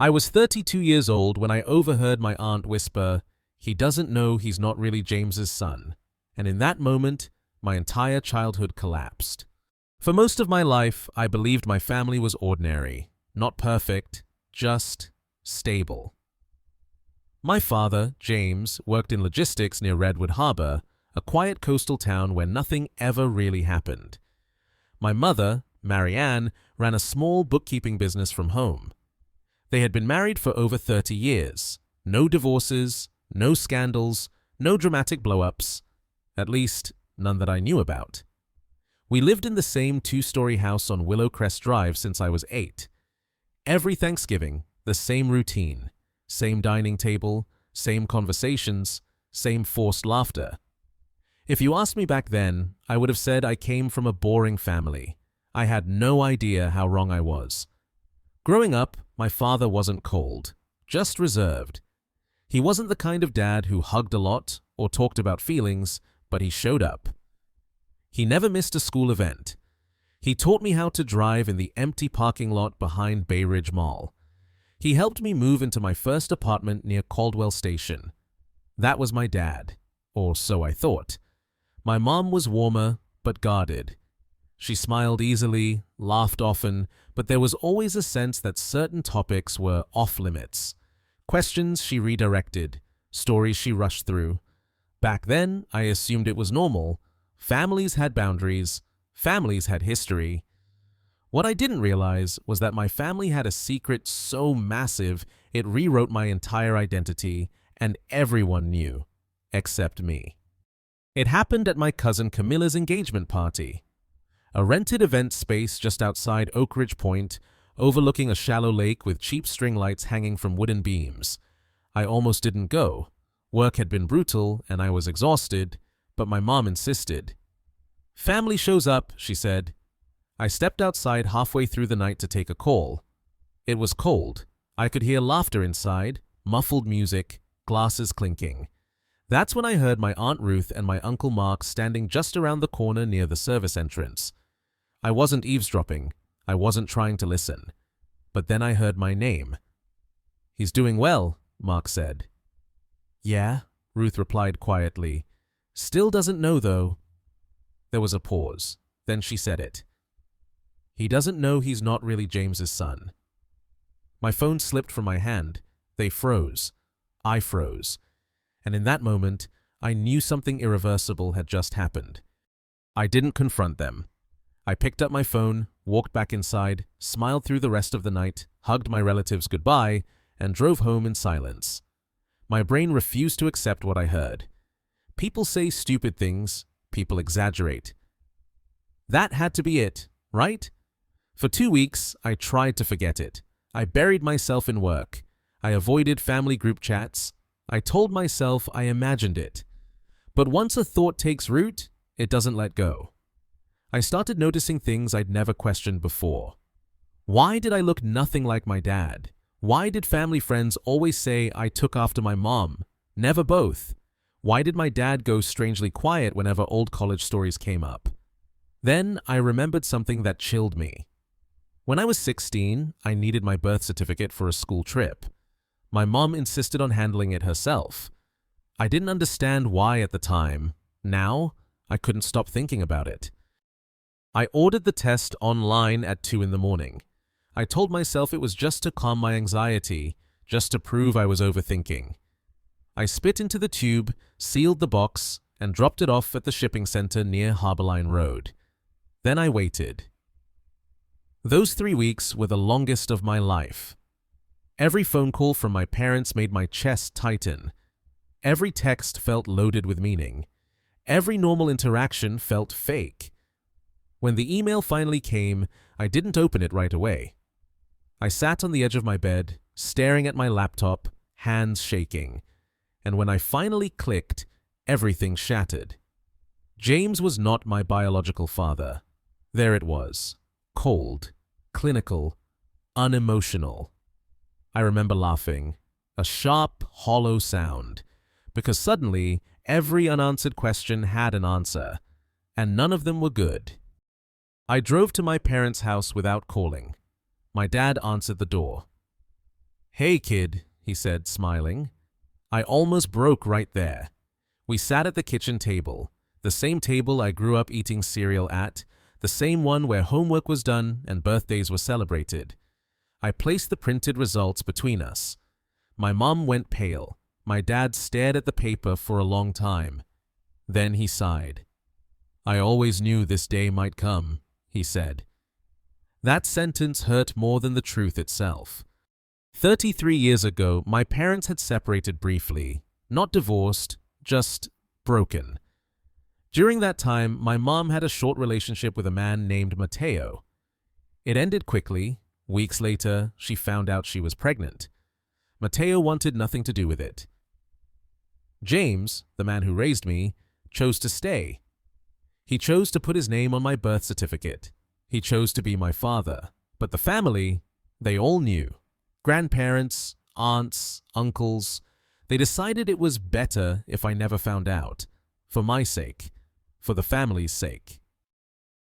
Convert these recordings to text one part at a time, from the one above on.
I was 32 years old when I overheard my aunt whisper, "He doesn't know he's not really James's son." And in that moment, my entire childhood collapsed. For most of my life, I believed my family was ordinary, not perfect, just stable. My father, James, worked in logistics near Redwood Harbor, a quiet coastal town where nothing ever really happened. My mother, Marianne, ran a small bookkeeping business from home. They had been married for over 30 years. No divorces, no scandals, no dramatic blow-ups. At least, none that I knew about. We lived in the same two-story house on Willow Crest Drive since I was 8. Every Thanksgiving, the same routine. Same dining table, same conversations, same forced laughter. If you asked me back then, I would have said I came from a boring family. I had no idea how wrong I was. Growing up, my father wasn't cold, just reserved. He wasn't the kind of dad who hugged a lot or talked about feelings, but he showed up. He never missed a school event. He taught me how to drive in the empty parking lot behind Bay Ridge Mall. He helped me move into my first apartment near Caldwell Station. That was my dad, or so I thought. My mom was warmer, but guarded. She smiled easily, laughed often, but there was always a sense that certain topics were off-limits. Questions she redirected, stories she rushed through. Back then, I assumed it was normal. Families had boundaries, families had history. What I didn't realize was that my family had a secret so massive it rewrote my entire identity, and everyone knew, except me. It happened at my cousin Camilla's engagement party. A rented event space just outside Oak Ridge Point, overlooking a shallow lake with cheap string lights hanging from wooden beams. I almost didn't go. Work had been brutal, and I was exhausted, but my mom insisted. "Family shows up," she said. I stepped outside halfway through the night to take a call. It was cold. I could hear laughter inside, muffled music, glasses clinking. That's when I heard my Aunt Ruth and my Uncle Mark standing just around the corner near the service entrance. I wasn't eavesdropping. I wasn't trying to listen. But then I heard my name. "He's doing well," Mark said. "Yeah," Ruth replied quietly. "Still doesn't know, though." There was a pause. Then she said it. "He doesn't know he's not really James's son." My phone slipped from my hand. They froze. I froze. And in that moment, I knew something irreversible had just happened. I didn't confront them. I picked up my phone, walked back inside, smiled through the rest of the night, hugged my relatives goodbye, and drove home in silence. My brain refused to accept what I heard. People say stupid things. People exaggerate. That had to be it, right? For 2 weeks, I tried to forget it. I buried myself in work. I avoided family group chats. I told myself I imagined it. But once a thought takes root, it doesn't let go. I started noticing things I'd never questioned before. Why did I look nothing like my dad? Why did family friends always say I took after my mom? Never both. Why did my dad go strangely quiet whenever old college stories came up? Then I remembered something that chilled me. When I was 16, I needed my birth certificate for a school trip. My mom insisted on handling it herself. I didn't understand why at the time. Now, I couldn't stop thinking about it. I ordered the test online at 2 in the morning. I told myself it was just to calm my anxiety, just to prove I was overthinking. I spit into the tube, sealed the box, and dropped it off at the shipping center near Harborline Road. Then I waited. Those 3 weeks were the longest of my life. Every phone call from my parents made my chest tighten. Every text felt loaded with meaning. Every normal interaction felt fake. When the email finally came, I didn't open it right away. I sat on the edge of my bed, staring at my laptop, hands shaking. And when I finally clicked, everything shattered. James was not my biological father. There it was. Cold, clinical, unemotional. I remember laughing, a sharp, hollow sound, because suddenly every unanswered question had an answer, and none of them were good. I drove to my parents' house without calling. My dad answered the door. "Hey, kid," he said, smiling. I almost broke right there. We sat at the kitchen table, the same table I grew up eating cereal at, the same one where homework was done and birthdays were celebrated. I placed the printed results between us. My mom went pale. My dad stared at the paper for a long time. Then he sighed. "I always knew this day might come," he said. That sentence hurt more than the truth itself. 33 years ago, my parents had separated briefly, not divorced, just broken. During that time, my mom had a short relationship with a man named Mateo. It ended quickly. Weeks later, she found out she was pregnant. Mateo wanted nothing to do with it. James, the man who raised me, chose to stay. He chose to put his name on my birth certificate. He chose to be my father. But the family, they all knew. Grandparents, aunts, uncles, they decided it was better if I never found out. For my sake. For the family's sake.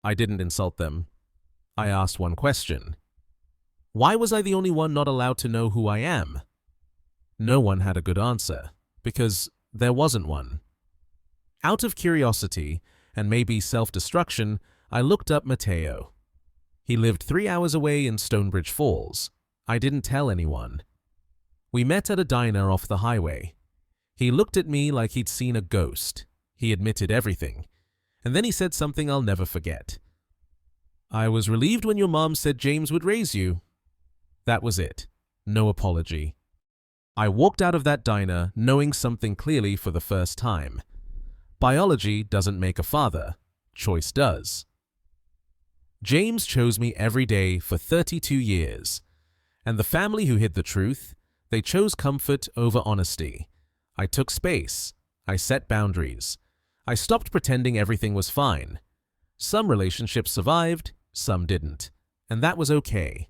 I didn't insult them. I asked one question. Why was I the only one not allowed to know who I am? No one had a good answer, because there wasn't one. Out of curiosity, and maybe self-destruction, I looked up Mateo. He lived 3 hours away in Stonebridge Falls. I didn't tell anyone. We met at a diner off the highway. He looked at me like he'd seen a ghost. He admitted everything. And then he said something I'll never forget. "I was relieved when your mom said James would raise you." That was it. No apology. I walked out of that diner knowing something clearly for the first time. Biology doesn't make a father. Choice does. James chose me every day for 32 years. And the family who hid the truth, they chose comfort over honesty. I took space. I set boundaries. I stopped pretending everything was fine. Some relationships survived, some didn't. And that was okay.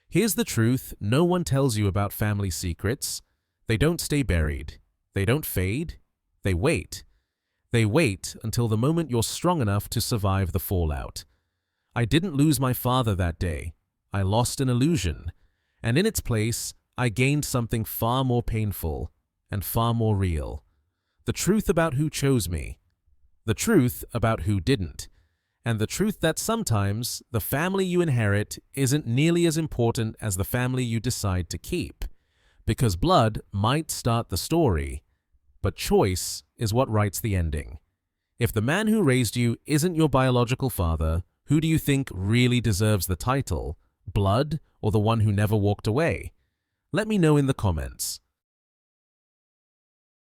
Here's the truth no one tells you about family secrets. They don't stay buried. They don't fade. They wait. They wait until the moment you're strong enough to survive the fallout. I didn't lose my father that day. I lost an illusion. And in its place, I gained something far more painful and far more real. The truth about who chose me. The truth about who didn't. And the truth that sometimes the family you inherit isn't nearly as important as the family you decide to keep. Because blood might start the story, but choice is what writes the ending. If the man who raised you isn't your biological father, who do you think really deserves the title? Blood or the one who never walked away? Let me know in the comments.